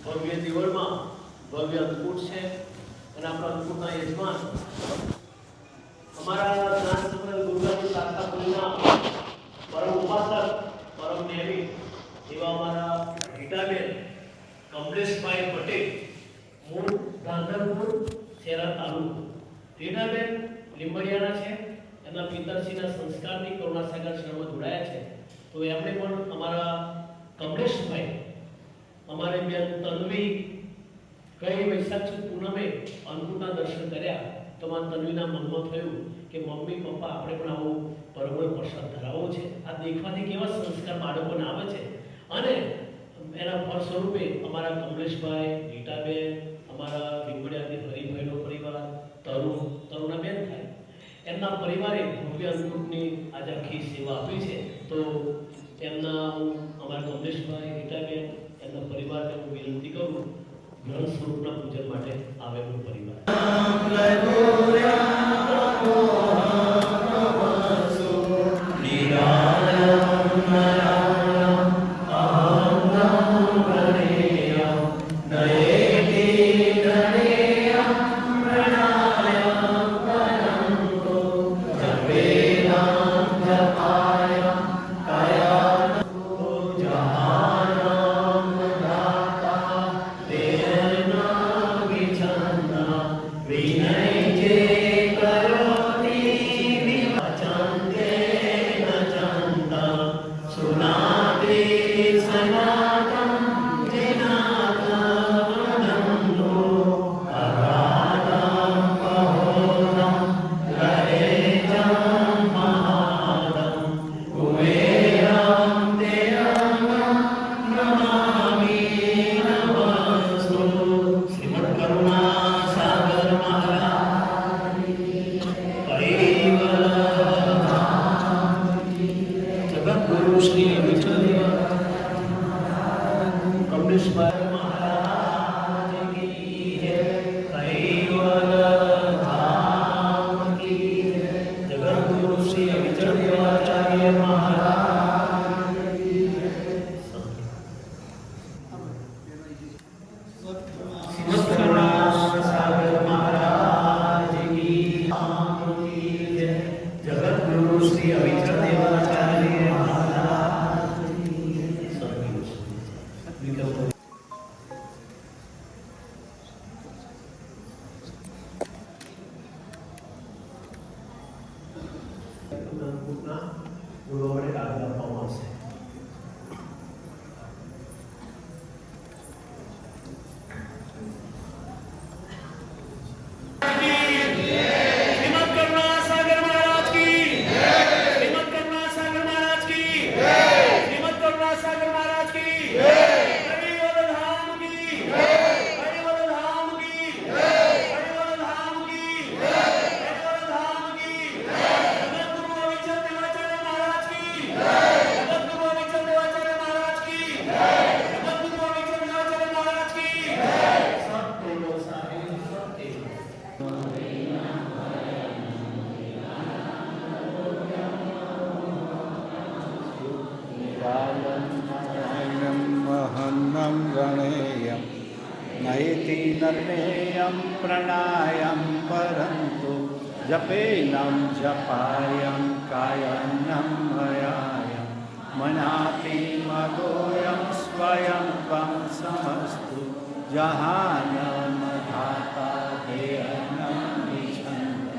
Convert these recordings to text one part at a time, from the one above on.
ભવ્ય દિવળમાં ભવ્ય અન્નકૂટ છે અને આપણા અન્નકૂટના યજમાન અમારા જ્ઞાનસંગ્રહ ગુરુગાદી શાસ્ત્રાપુરીના પરમ ઉપાસક પરમ નેમી એવા અમારા રીટાબેન કમલેશભાઈ પટેલ મૂળ ધાંધરપુર શેરા તાલુકો. રીટાબેન લીંબડિયાના છે. એમના પિતરશ્રીના સંસ્કારની કરુણાસાગર શરણમાં જોડાયા છે. તો એમણે પણ અમારા કમલેશભાઈ અમારે બેન તન્વી કઈ વૈશાખ સુદ પૂનમે અન્નકૂટના દર્શન કર્યા તો મારા તન્વીના મનમાં થયું કે મમ્મી પપ્પા આપણે પણ આવો પરમળ પ્રસાદ ધરાવવો છે. આ દેખવાથી કેવા સંસ્કાર બાળકોને આવે છે અને એના ફળ સ્વરૂપે અમારા કમલેશભાઈ, રીટાબેન, અમારા લીંબડિયાથી હરિભાઈનો પરિવાર, તરુણાબેન થાય એમના પરિવારે ભવ્ય અન્નકૂટની આજે આખી સેવા આપી છે. તો એમના હું અમારા કમલેશભાઈ, રીટાબેન એમના પરિવારને હું વિનંતી કરું ગ્રંથ સ્વરૂપના પૂજન માટે આવે એમનો પરિવાર. नर्मेयं प्रणायं परन्तु जपेनं जपायं कायन्नं हयायं मनाति मदोयं स्वयं त्वं समस्तु जहानं धाता धेयनं विछन्द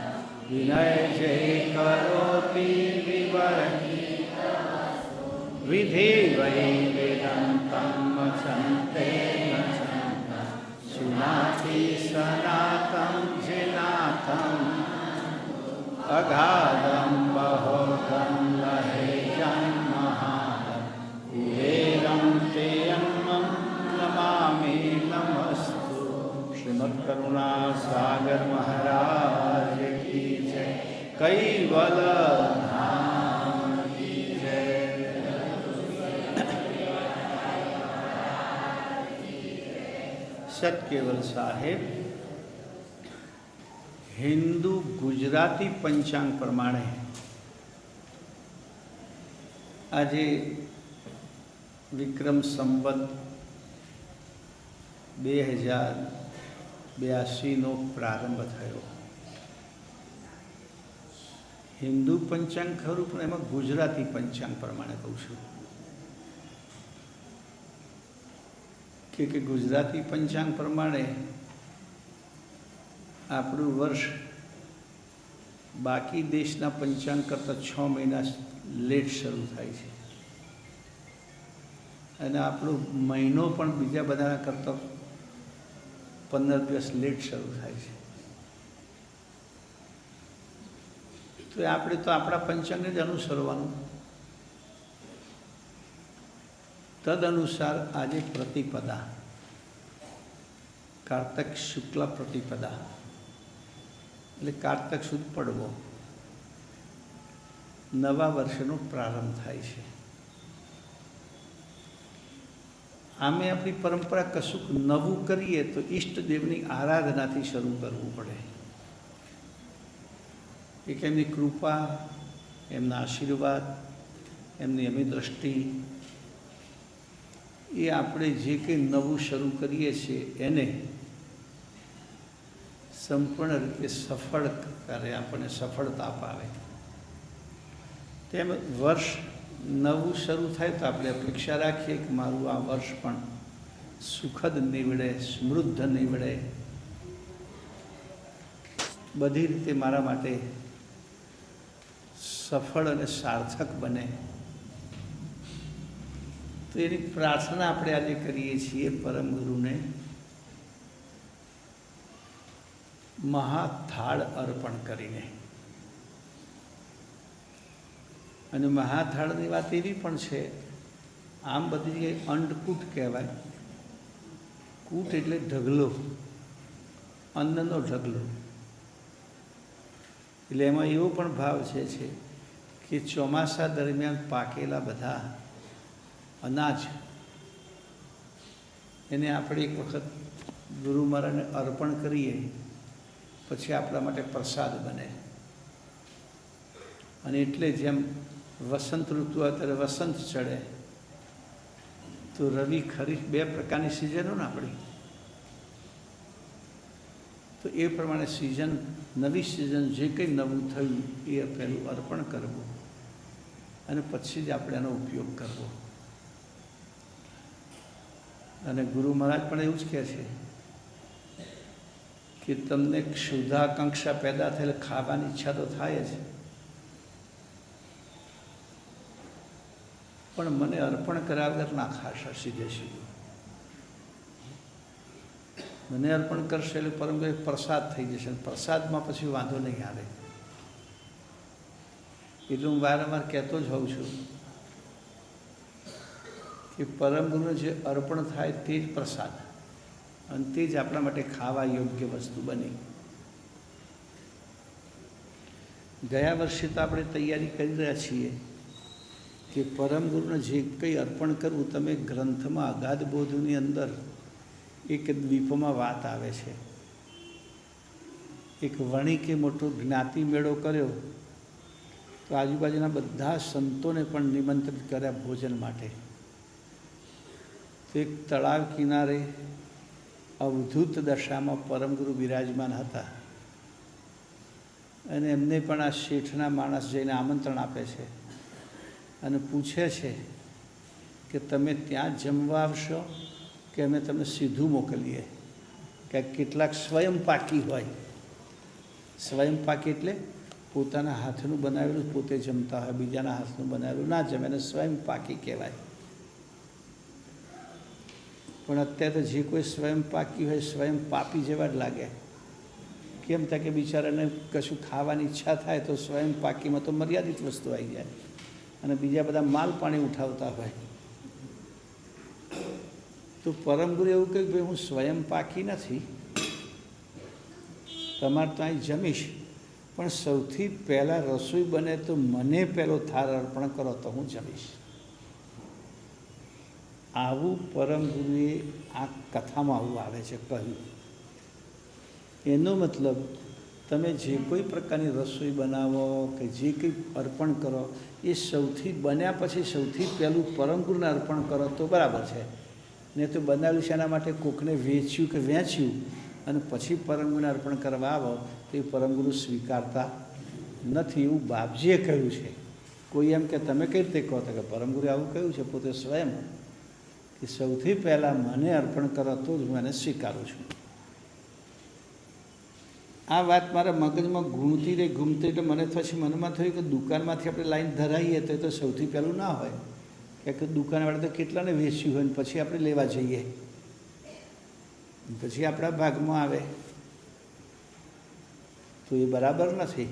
विनय जे करोति विवरति विधि वै वेदन्तं वचन्ते सुनाति सनातं जिनातं अगाधं बहोदं लहेजं महादं कुबेरं तेऽन्नं नमामि नमस्तु। श्रीमद्करुणा सागर महाराज की जय। कैवल धाम की जय। સતકેવલ સાહેબ હિન્દુ ગુજરાતી પંચાંગ પ્રમાણે આજે વિક્રમ સંવત 2082નો પ્રારંભ થયો. હિન્દુ પંચાંગ ખરું, પણ એમાં ગુજરાતી પંચાંગ પ્રમાણે કહું છું કે ગુજરાતી પંચાંગ પ્રમાણે આપણું વર્ષ બાકી દેશના પંચાંગ કરતાં 6 મહિના લેટ શરૂ થાય છે, અને આપણો મહિનો પણ બીજા બધાના કરતાં 15 દિવસ લેટ શરૂ થાય છે. તો આપણે તો આપણા પંચાંગને જ અનુસરવાનું. તદ અનુસાર આજે પ્રતિપદા, કારતક શુક્લ પ્રતિપદા એટલે કારતક સુદ પડવો, નવા વર્ષનો પ્રારંભ થાય છે. આમે આપણી પરંપરા કશુંક નવું કરીએ તો ઈષ્ટદેવની આરાધનાથી શરૂ કરવું પડે. એક એમની કૃપા, એમના આશીર્વાદ, એમની એમની દ્રષ્ટિ, એ આપણે જે કંઈ નવું શરૂ કરીએ છીએ એને સંપૂર્ણ રીતે સફળ કરે, આપણને સફળતા અપાવે. તેમ વર્ષ નવું શરૂ થાય તો આપણે અપેક્ષા રાખીએ કે મારું આ વર્ષ પણ સુખદ નીવડે, સમૃદ્ધ નીવડે, બધી રીતે મારા માટે સફળ અને સાર્થક બને. તો એની પ્રાર્થના આપણે આજે કરીએ છીએ પરમ ગુરુને મહાથાળ અર્પણ કરીને. અને મહાથાળની વાત એવી પણ છે, આમ બધી જગ્યાએ અંડકૂટ કહેવાય. કૂટ એટલે ઢગલો, અન્નનો ઢગલો. એટલે એમાં એવો પણ ભાવ છે કે ચોમાસા દરમિયાન પાકેલા બધા અનાજ એને આપણે એક વખત ગુરુ મહારાજને અર્પણ કરીએ પછી આપણા માટે પ્રસાદ બને. અને એટલે જેમ વસંત ઋતુ આવે ત્યારે વસંત ચડે, તો રવિ ખરીફ 2 પ્રકારની સિઝનો ને આપણી, તો એ પ્રમાણે સિઝન, નવી સિઝન જે કંઈ નવું થયું એ પહેલું અર્પણ કરવું અને પછી જ આપણે એનો ઉપયોગ કરવો. અને ગુરુ મહારાજ પણ એવું જ કહે છે કે તમને ક્ષુધાકાંક્ષા પેદા થયેલ ખાવાની ઈચ્છા તો થાય જ, પણ મને અર્પણ કર્યા વગર ના ખાશો. સીધે સીધું મને અર્પણ કરશે એટલે પરમ પ્રસાદ થઈ જશે, પ્રસાદમાં પછી વાંધો નહીં આવે. એટલે હું વારંવાર કહેતો જ હોઉં છું કે પરમ ગુરુને જે અર્પણ થાય તે જ પ્રસાદ, અને તે જ આપણા માટે ખાવા યોગ્ય વસ્તુ બની. ગયા વર્ષે તો આપણે તૈયારી કરી રહ્યા છીએ કે પરમ ગુરુને જે કંઈ અર્પણ કરવું. તમે ગ્રંથમાં અગાધ બોધની અંદર એક દ્વીપમાં વાત આવે છે, એક વણિકે મોટો જ્ઞાતિ મેળો કર્યો તો આજુબાજુના બધા સંતોને પણ નિમંત્રિત કર્યા ભોજન માટે. તો એક તળાવ કિનારે અવધૂત દશામાં પરમગુરુ બિરાજમાન હતા, અને એમને પણ આ શેઠના માણસ જઈને આમંત્રણ આપે છે અને પૂછે છે કે તમે ત્યાં જમવા આવશો કે અમે તમને સીધું મોકલીએ. કે કેટલાક સ્વયંપાકી હોય, સ્વયંપાકી એટલે પોતાના હાથનું બનાવેલું પોતે જમતા હોય, બીજાના હાથનું બનાવેલું ના જમે, એને સ્વયંપાકી કહેવાય. પણ અત્યારે તો જે કોઈ સ્વયંપાકી હોય સ્વયં પાપી જેવા જ લાગે. કેમ થાય કે બિચારાને કશું ખાવાની ઈચ્છા થાય તો સ્વયં પાકીમાં તો મર્યાદિત વસ્તુ આવી જાય અને બીજા બધા માલ પાણી ઉઠાવતા હોય. તો પરમ ગુરુ એવું કહ્યું કે ભાઈ હું સ્વયં પાકી નથી, તમારે તો અહીં જમીશ, પણ સૌથી પહેલાં રસોઈ બને તો મને પહેલો થાળ અર્પણ કરો તો હું જમીશ. આવું પરમ ગુરુએ આ કથામાં આવું આવે છે કહ્યું. એનો મતલબ તમે જે કોઈ પ્રકારની રસોઈ બનાવો કે જે કંઈ અર્પણ કરો એ સૌથી બન્યા પછી સૌથી પહેલું પરમ ગુરુને અર્પણ કરો તો બરાબર છે. ને તો બનાવ્યું છે એના માટે કોકને વેચ્યું કે વેચ્યું અને પછી પરમગુરુને અર્પણ કરવા આવો તો એ પરમગુરુ સ્વીકારતા નથી, એવું બાપજીએ કહ્યું છે. કોઈ એમ કે તમે કઈ રીતે કહો તો કે પરમગુરુએ આવું કહ્યું છે પોતે સ્વયં કે સૌથી પહેલાં મને અર્પણ કરો તો જ હું એને સ્વીકારું છું. આ વાત મારા મગજમાં ઘૂમતી રહી એટલે મને પછી મનમાં થયું કે દુકાનમાંથી આપણે લાઈન ધરાવીએ તો એ તો સૌથી પહેલું ના હોય, કે દુકાનવાળા તો કેટલાને વેચ્યું હોય ને પછી આપણે લેવા જઈએ, પછી આપણા ભાગમાં આવે તો એ બરાબર નથી.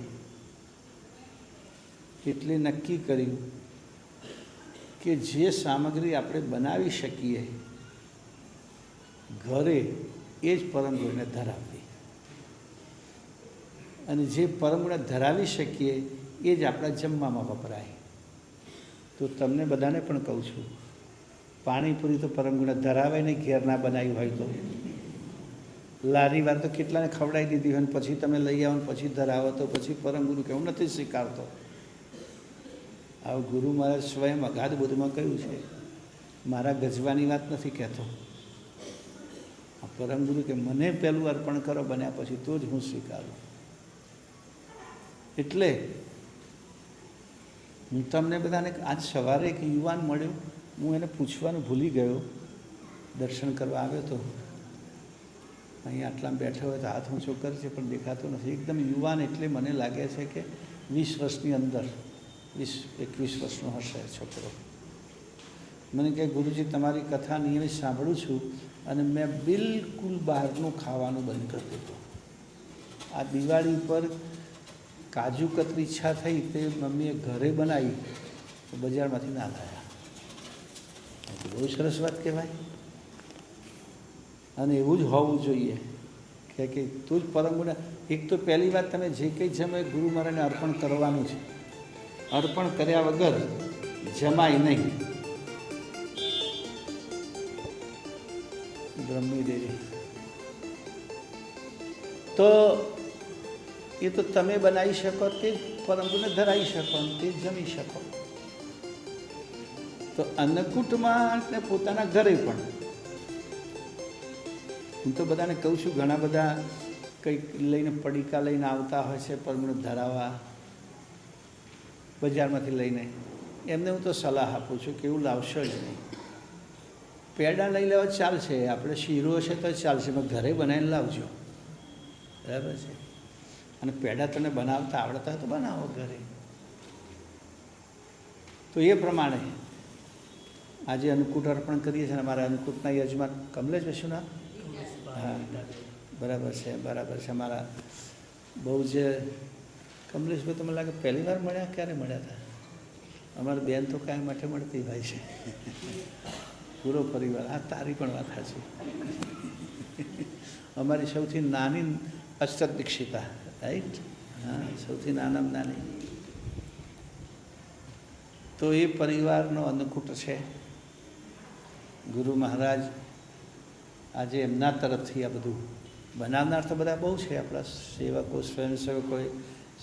એટલે નક્કી કર્યું કે જે સામગ્રી આપણે બનાવી શકીએ ઘરે એ જ પરમગુરુને ધરાવવી, અને જે પરમગુરુને ધરાવી શકીએ એ જ આપણા જમવામાં વપરાય. તો તમને બધાને પણ કહું છું, પાણીપુરી તો પરમગુરુને ધરાવે નહીં, ઘેર ના બનાવી હોય તો. લારી વાર તો કેટલાને ખવડાવી દીધી હોય ને પછી તમે લઈ આવો ને પછી ધરાવો તો પછી પરમગુરુ કે હું નથી સ્વીકારતો. આવું ગુરુ મહારાજ સ્વયં અગાધ બધુંમાં કહ્યું છે, મારા ગજવાની વાત નથી કહેતો. આ પરમગુરુ કે મને પહેલું અર્પણ કરો બન્યા પછી તો જ હું સ્વીકારું. એટલે હું તમને બધાને આજ સવારે એક યુવાન મળ્યો, હું એને પૂછવાનું ભૂલી ગયો. દર્શન કરવા આવ્યો તો અહીંયા આટલામાં બેઠો હોય તો હાથ ઊંચો કરે છે પણ દેખાતો નથી. એકદમ યુવાન એટલે મને લાગે છે કે 20 વર્ષની અંદર, 20-21 વર્ષનો હશે છોકરો. મને કહે ગુરુજી તમારી કથા નિયમિત સાંભળું છું અને મેં બિલકુલ બહારનું ખાવાનું બંધ કરી દીધું. આ દિવાળી પર કાજુ કતરી ઈચ્છા થઈ તે મમ્મીએ ઘરે બનાવી તો બજારમાંથી ના લાવ્યા. બહુ સરસ વાત કહેવાય. અને એવું જ હોવું જોઈએ કે તું જ પરમગુરુને એક તો પહેલી વાત તમે જે કંઈ જમે ગુરુ મહારાજને અર્પણ કરવાનું છે. અર્પણ કર્યા વગર જમાય નહીં. બ્રહ્મી દેવી તો એ તો તમે બનાવી શકો તે જ પરમગુરુને ધરાવી શકો તે જ જમી શકો. તો અન્નકૂટમાં ને પોતાના ઘરે પણ હું તો બધાને કહું છું, ઘણા બધા કંઈક લઈને પડીકા લઈને આવતા હોય છે પરમગુરુને ધરાવવા બજારમાંથી લઈને. એમને હું તો સલાહ આપું છું કે એવું લાવશો જ નહીં. પેડા લઈ લેવા ચાલશે, આપણે શીરો હશે તો ચાલશે, પણ ઘરે બનાવીને લાવજો, બરાબર છે. અને પેડા તને બનાવતા આવડતા હોય તો બનાવો ઘરે. તો એ પ્રમાણે આજે અન્નકૂટ અર્પણ કરીએ છીએ. અમારા અન્નકૂટના યજમાન કમલેશ વિશ્વનાથ, હા બરાબર છે, બરાબર છે. અમારા બહુ જ કમલેશભાઈ તો મને લાગે પહેલી વાર મળ્યા, ક્યારે મળ્યા હતા? અમારી બેન તો કાંઈ માટે મળતી હોય છે, પૂરો પરિવાર. હા તારી પણ વાત સાચી. અમારી સૌથી નાની અસ્તર દીક્ષિતા, રાઈટ? હા, સૌથી નાનામાં નાની. તો એ પરિવારનો અન્નકૂટ છે. ગુરુ મહારાજ આજે એમના તરફથી આ બધું બનાવનાર તો બધા બહુ છે. આપણા સેવકો, સ્વયંસેવકોએ,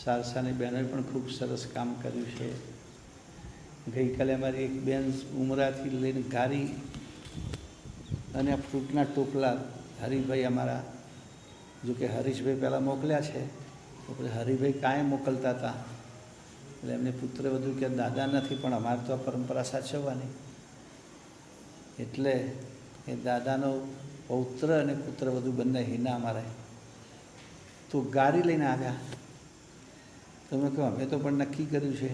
સારસાની બહેનોએ પણ ખૂબ સરસ કામ કર્યું છે. ગઈકાલે અમારી એક બેન ઉમરાથી લઈને ઘારી અને આ ફ્રૂટના ટોપલા હરિભાઈ અમારા, જોકે હરીશભાઈ પહેલાં મોકલ્યા છે તો પછી હરિભાઈ કાંઈ મોકલતા હતા. એટલે એમને પુત્ર વધુ કે દાદા નથી, પણ અમારે તો આ પરંપરા સાચવવાની. એટલે એ દાદાનો પૌત્ર અને પુત્ર વધુ બંને હિના અમારે તો ગાડી લઈને આવ્યા. તમે કહો અમે તો પણ નક્કી કર્યું છે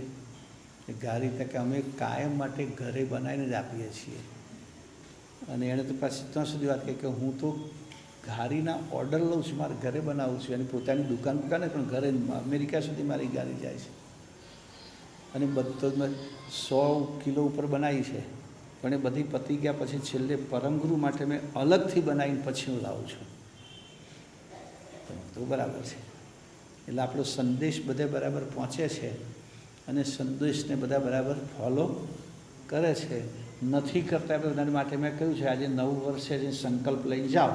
કે ગાડી તકે અમે કાયમ માટે ઘરે બનાવીને જ આપીએ છીએ. અને એણે તો પાછી ત્યાં સુધી વાત કહી કે હું તો ઘારીના ઓર્ડર લઉં છું, મારે ઘરે બનાવું છું, અને પોતાની દુકાન પણ ઘરે અમેરિકા સુધી મારી ઘારી જાય છે, અને બધો મેં 100 કિલો ઉપર બનાવી છે, પણ એ બધી પતી ગયા પછી છેલ્લે પરમગુરુ માટે મેં અલગથી બનાવીને પછી હું લાવું છું. તો બરાબર છે. એટલે આપણો સંદેશ બધે બરાબર પહોંચે છે, અને સંદેશને બધા બરાબર ફોલો કરે છે. નથી કરતા બધા માટે મેં કહ્યું છે, આજે નવું વર્ષે જે સંકલ્પ લઈ જાઓ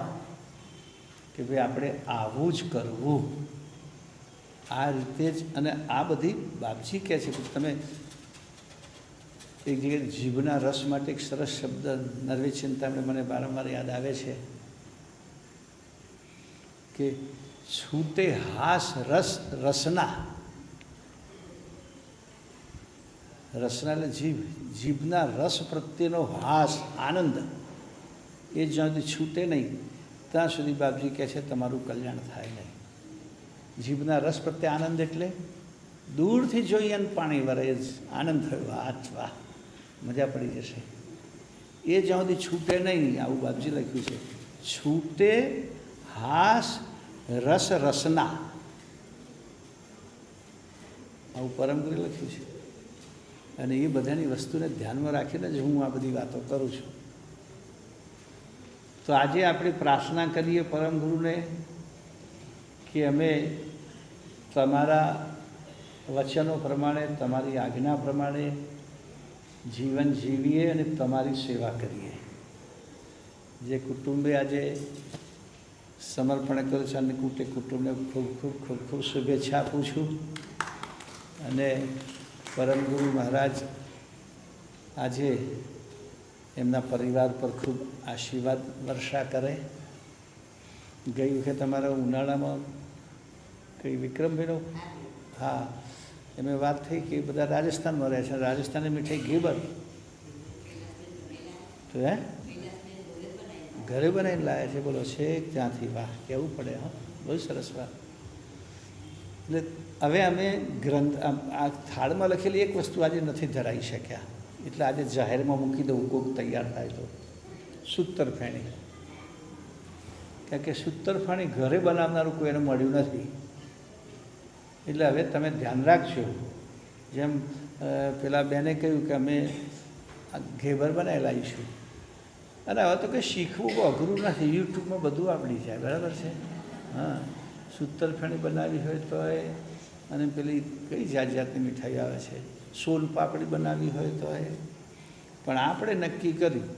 કે ભાઈ આપણે આવું જ કરવું, આ રીતે જ. અને આ બધી બાપજી કહે છે કે તમે એક જગ્યાએ જીભના રસ માટે એક સરસ શબ્દ નરવે ચિંતામણે મને વારંવાર યાદ આવે છે કે છૂટે હાસ રસ રસના. રસના એટલે જીભના રસ પ્રત્યેનો હાસ આનંદ એ જ્યાં સુધી છૂટે નહીં ત્યાં સુધી બાપજી કહે છે તમારું કલ્યાણ થાય નહીં. જીભના રસ પ્રત્યે આનંદ એટલે દૂરથી જોઈએ ને પાણી વરે જ આનંદ થયો, વાહ મજા પડી જશે. એ જ્યાં સુધી છૂટે નહીં, આવું બાપજી લખ્યું છે, છૂટે હાસ રસ રસના, આવું પરમગુરુએ લખ્યું છે. અને એ બધાની વસ્તુને ધ્યાનમાં રાખીને જ હું આ બધી વાતો કરું છું. તો આજે આપણે પ્રાર્થના કરીએ પરમગુરુને કે અમે તમારા વચનો પ્રમાણે, તમારી આજ્ઞા પ્રમાણે જીવન જીવીએ અને તમારી સેવા કરીએ. જે કુટુંબે આજે સમર્પણ કર્યું છે, અને કુટુંબને ખૂબ ખૂબ ખૂબ ખૂબ શુભેચ્છા આપું છું. અને પરમગુરુ મહારાજ આજે એમના પરિવાર પર ખૂબ આશીર્વાદ વર્ષા કરે. ગઈ વખત અમારા ઉનાળામાં કઈ વિક્રમભાઈનો, હા, એમાં વાત થઈ કે બધા રાજસ્થાનમાં રહે છે, રાજસ્થાની મીઠાઈ ગેબર તો ઘરે બનાવીને લાવ્યા છે. બોલો છે ત્યાંથી, વાહ, કહેવું પડે. હા, બહુ સરસ વાત. એટલે હવે અમે ગ્રંથ આ થાળમાં લખેલી એક વસ્તુ આજે નથી ધરાવી શક્યા, એટલે આજે જાહેરમાં મૂકી દઉં, કોઈક તૈયાર થાય તો. સૂતરફેણી, કારણ કે સૂતરફેણી ઘરે બનાવનારું કોઈને મળ્યું નથી. એટલે હવે તમે ધ્યાન રાખજો. જેમ પેલા બેને કહ્યું કે અમે ઘેબર બનાવી લાવીશું, અને હવે તો કંઈ શીખવું બહુ અઘરું નથી, યુટ્યુબમાં બધું આવડી જાય, બરાબર છે. હા, સૂતરફેણી બનાવી હોય તો અને પેલી કઈ જાત જાતની મીઠાઈ આવે છે, સોન પાપડી બનાવવી હોય તો પણ આપણે નક્કી કર્યું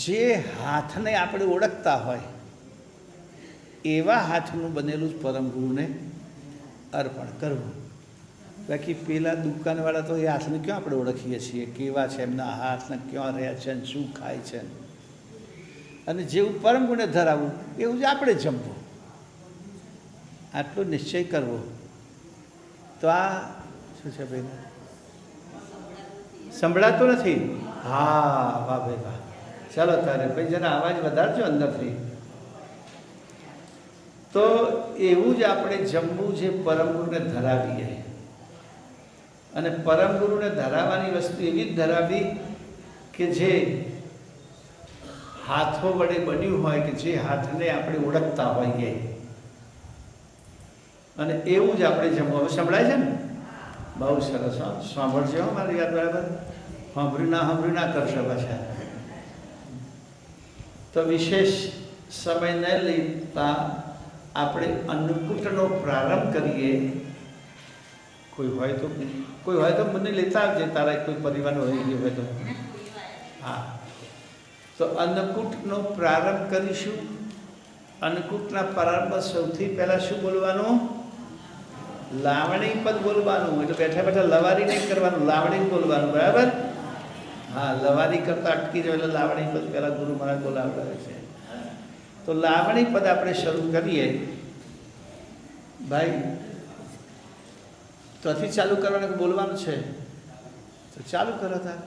જે હાથને આપણે ઓળખતા હોય એવા હાથનું બનેલું જ પરમગુરુને અર્પણ કરવું. બાકી પેલા દુકાનવાળા તો એ હાથને ક્યાં આપણે ઓળખીએ છીએ, કેવા છે એમના હાથને, ક્યાં રહ્યા છે ને શું ખાય છે. અને જેવું પરમગુરુને ધરાવવું એવું જ આપણે જમવું, આટલો નિશ્ચય કરવો. તો આ શું છે ભાઈ, સંભળાતું નથી? હા, વાહ ભાઈ વાહ. ચાલો તારે ભાઈ જરા અવાજ વધારજો અંદરથી. તો એવું જ આપણે જમવું જે પરમગુરુને ધરાવીએ. અને પરમગુરુને ધરાવવાની વસ્તુ એવી જ ધરાવી કે જે હાથો વડે બન્યું હોય, કે જે હાથને આપણે ઓળખતા હોઈએ, અને એવું જ આપણે જમવું. હવે સંભળાય છે ને? બહુ સરસ. સાંભળજો મારી વાત બરાબર, સાંભળ્યું ના કરશો પાછા. તો વિશેષ સમય ન લેતા આપણે અન્નકૂટનો પ્રારંભ કરીએ. કોઈ હોય તો મને લેતા આવજે, તારા કોઈ પરિવારનો રહી ગયો હોય તો. હા, તો અન્નકૂટનો પ્રારંભ કરીશું. અન્નકૂટના પ્રારંભ સૌથી પહેલાં શું બોલવાનું? લાવણી પદ બોલવાનું. એટલે બેઠા બેઠા લવારી નહીં કરવાનું, લાવણી બોલવાનું, બરાબર? હા, લવારી કરતાં અટકી જાય એટલે લાવણી પદ પહેલાં ગુરુ મહારાજ બોલાવડાવે છે. તો લાવણી પદ આપણે શરૂ કરીએ ભાઈ. ત્યાંથી ચાલુ કરવાનું, બોલવાનું છે તો ચાલુ કરો. તા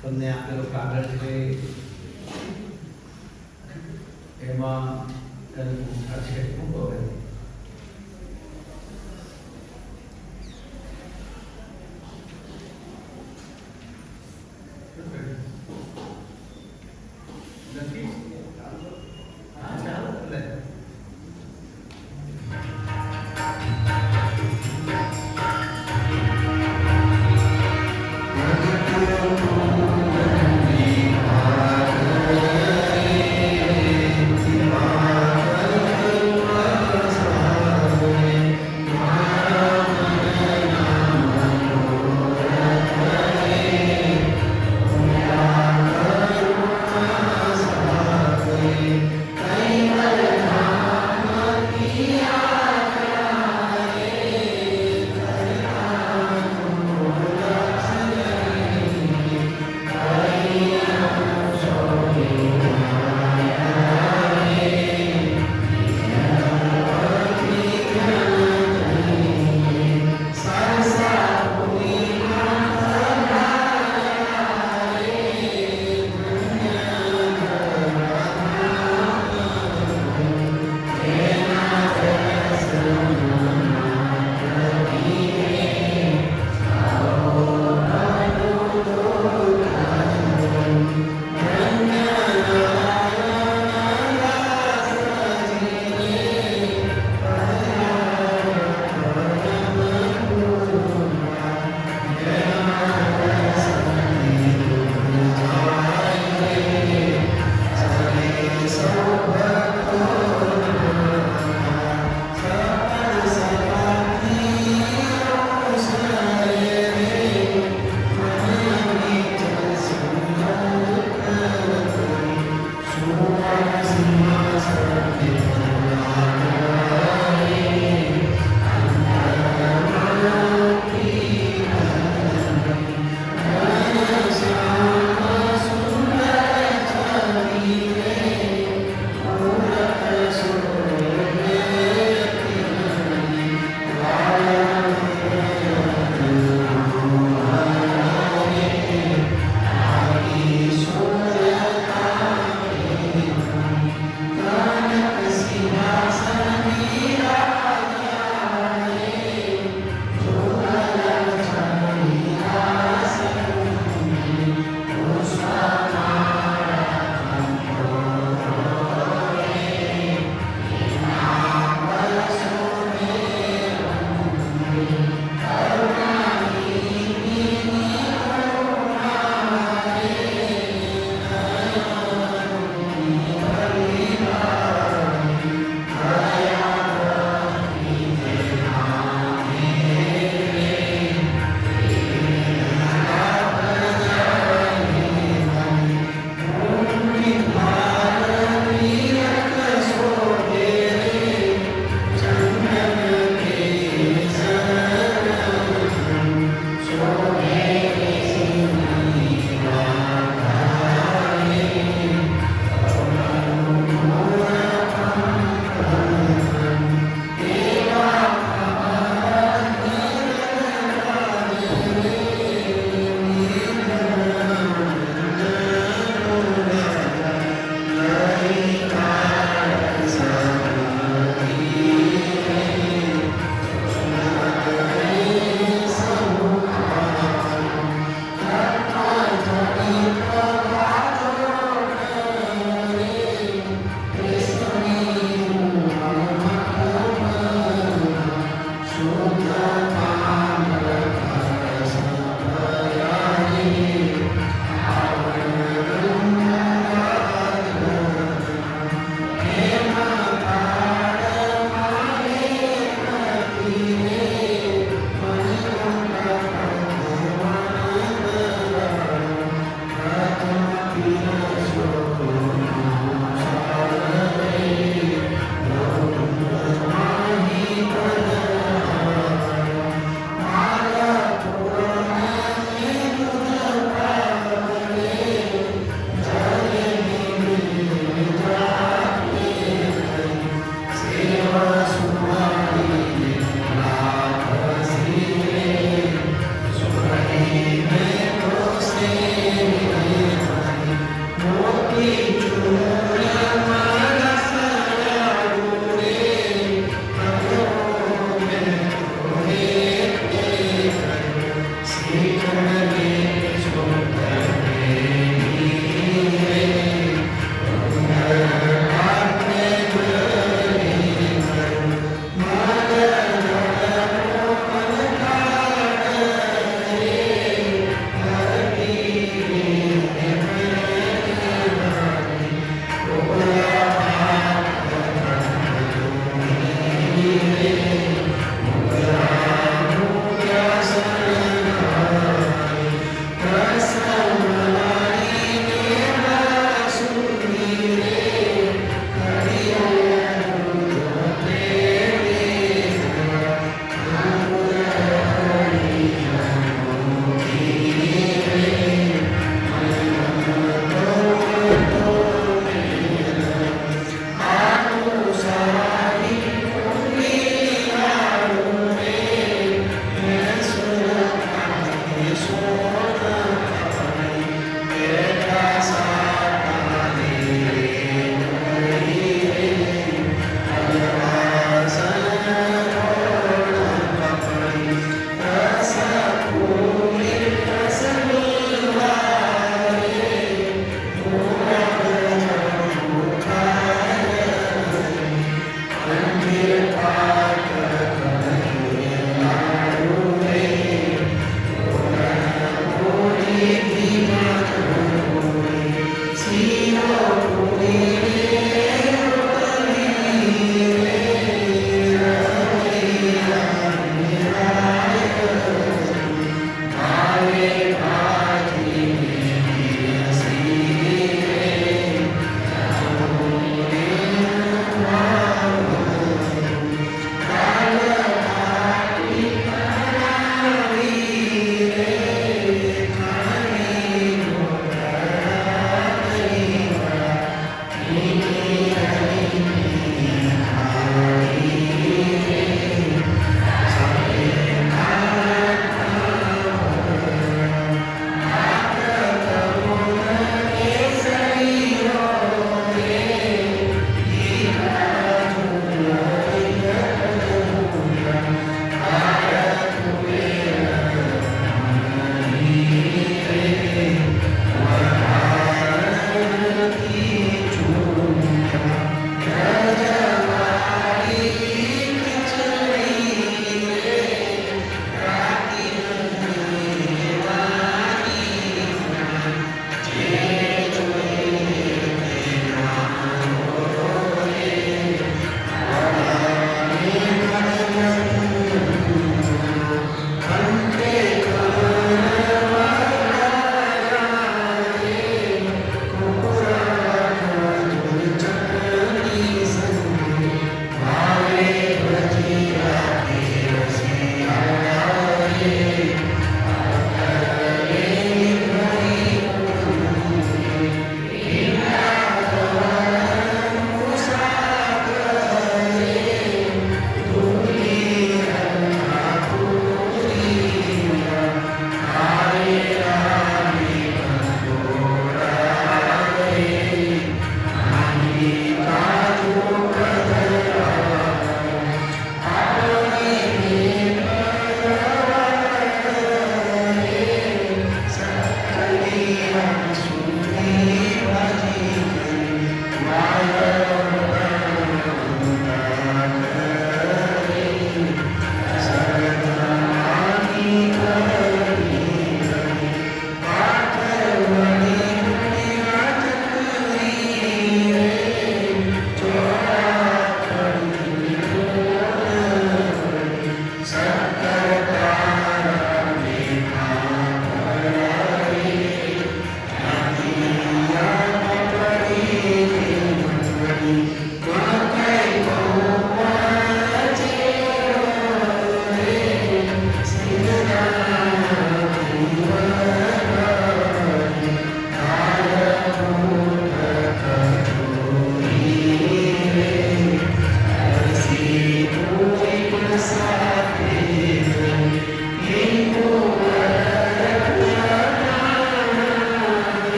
તમને આપેલો કાગળ છે એમાં તેની પૂછા છે શું કહે નથી હા ચાલો લે Thank you.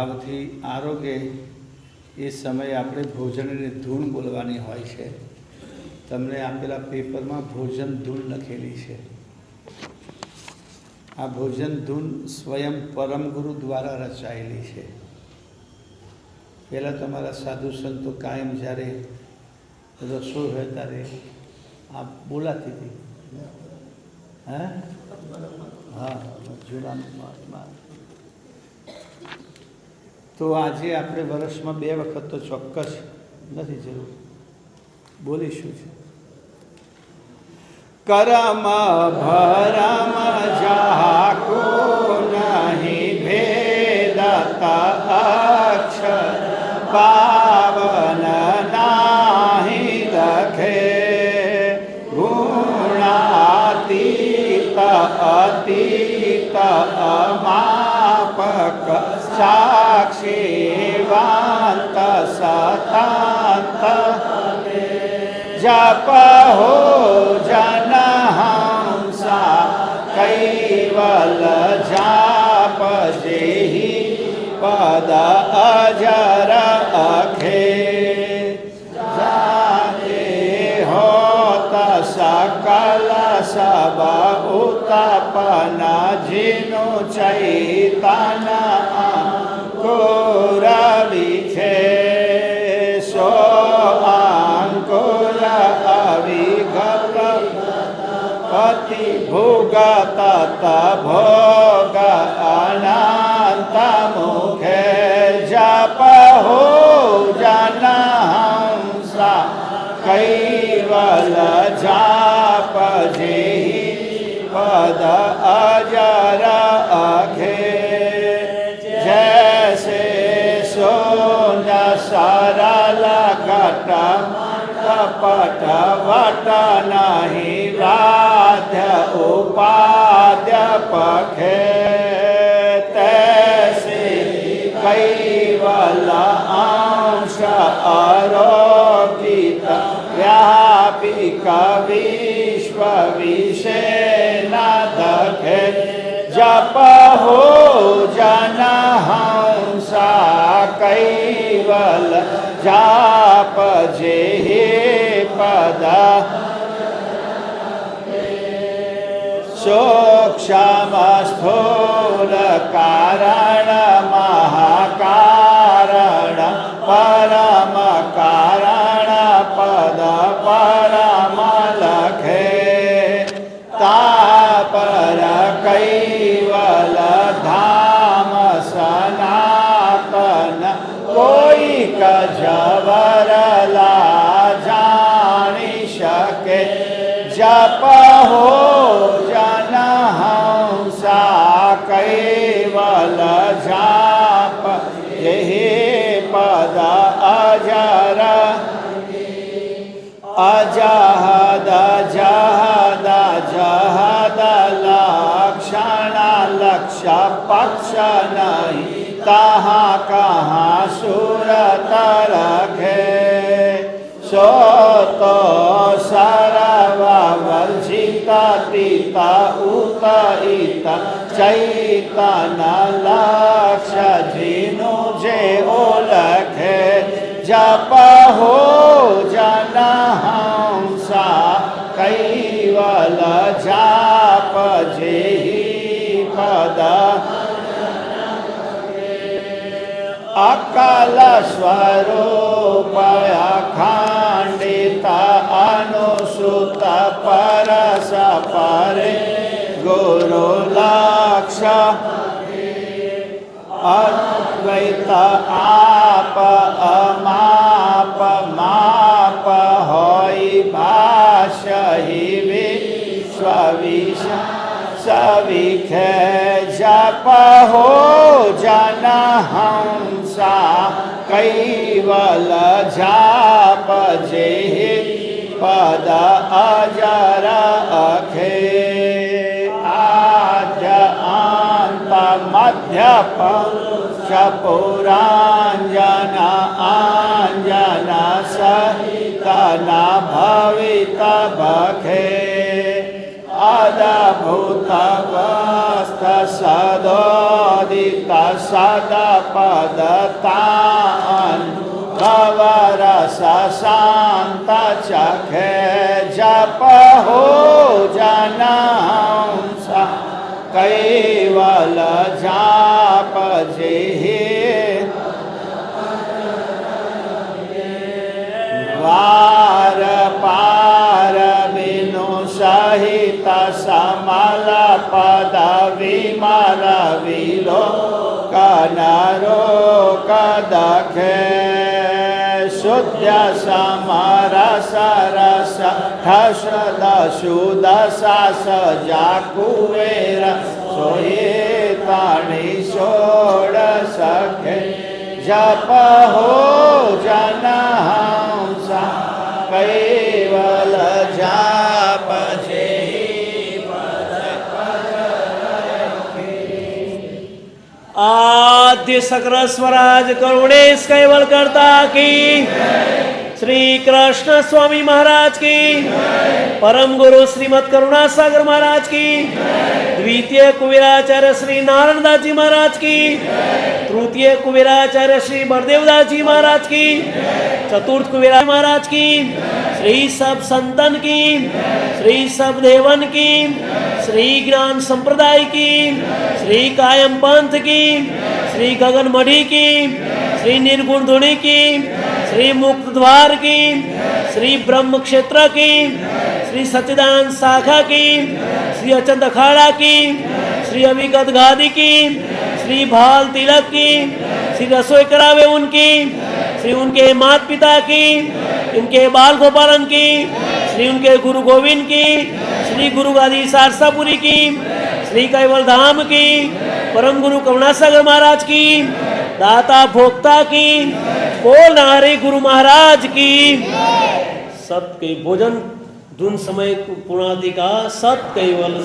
ભાવથી આરોગે એ સમયે આપણે ભોજનની ધૂન બોલવાની હોય છે. તમને આપેલા પેપરમાં ભોજન ધૂન લખેલી છે. આ ભોજન ધૂન સ્વયં પરમ ગુરુ દ્વારા રચાયેલી છે. પહેલાં તમારા સાધુ સંતો કાયમ જ્યારે રસોઈ હોય ત્યારે આ બોલાતી હતી. હા, જૂના મહાત્મા. તો આજે આપણે વર્ષમાં 2 વખત તો ચોક્કસ નથી જરૂર બોલીશું છે. કરમ ભરમ જાકો નહીં ભેદતા અક્ષર પાવન નાહી લખે ગુણાતીત અતીત અમાપક સાક્ષીવાંત સતાંત જપ હો જનહંસા કૈવલ જાપ જેહી પદ અજર અખે જાતે હોત સકલ સબ ઉતપન જીનુ ચૈતન અંકુર વિખે સો અંકુર અવિગત પતિ ભોગત ભોગ અનંત મુખે જપ હો જનહંસા કૈવલ જાપ જેહી પદ અજર અખે જૈસે સોન સરલ ઘટ કપટ વટ નહીં રાધ્ય ઉપાદ્ય પખે તૈસે કૈવલ અંશ અરોપિત વ્યાપિક વિશ્વ વિશે ન દખે જપ હો જનહંસા કૈવલ જાપ જેહે પદ સૂક્ષ્મ સ્થૂલ કારણ મહાકારણ પરમ કારણ પદ પરમ લખે તાપર કૈવલ ધામ સનાતન કોઈક જવરલા જાણી શકે જપ હો જનહંસા કૈવલ જાપ જેહી પદ અજર અજહદ જહદ જહદ લક્ષણ લક્ષ્ય પક્ષ નહીં कहाँ कहाँ सूरत रखे सो तो सर्ववर्जित तीता उत इत चैतन लक्ष्य जिनु जे ओलखे जप हो जनहंसा कैवल जाप जेहि पद अकल स्वरूप अखंडित अनुसूत परस परे गुरु लक्ष्य अद्वैत आप अमाप माप होई भाष्य ही विश्व विषय सविखे जप हो जनहंसा कैवल जाप जेहि पद अजर अखे आद्य अंत मध्य पंच पुरांजन आंजन सहित न भवित बखे सदभूतवस्थ सदोदित सदपदतान् भवरस शान्त चखे जप हो जनहंस कैवल जाप जेहि वार पार बिनु सहित समल पद विमल विलो कनरो कदखे शुद्ध समरस रस ठस दशुद सास जाकुवेर सोये ताणि सोड़ सखे जप हो जनहंसा कैवल जाप जेहि पद आद्य सकल स्वराज करुणेश कैवल करता की श्री कृष्ण स्वामी महाराज की परम गुरु श्रीमद करुणा सागर महाराज की द्वितीय कुबेराचार्य श्री नारायण दास जी महाराज की तृतीय कुबेराचार्य श्री बलदेव दास जी महाराज की चतुर्थ कुबेरा महाराज की श्री सब संतन की श्री सब देवन की श्री ज्ञान संप्रदाय की श्री कायम पंथ की श्री गगन मढ़ी की श्री निर्गुण धुनी की श्री मुक्त द्वार की श्री ब्रह्म क्षेत्र की श्री सच्चिदानंद शाखा की श्री अचंत अखाड़ा की श्री अभिगत गादी की श्री भाल तिलक की श्री रसोई करावे उनकी श्री उनके माता पिता की इनके बाल गोपालन की श्री उनके गुरु गोविंद की श्री गुरु गादी सारसापुरी की श्री कैवल धाम की परम गुरु करुणासागर महाराज की दाता भोक्ता की बोल नारे गुरु महाराज की सत के भोजन धुन समय पूर्णादि का सत कैवल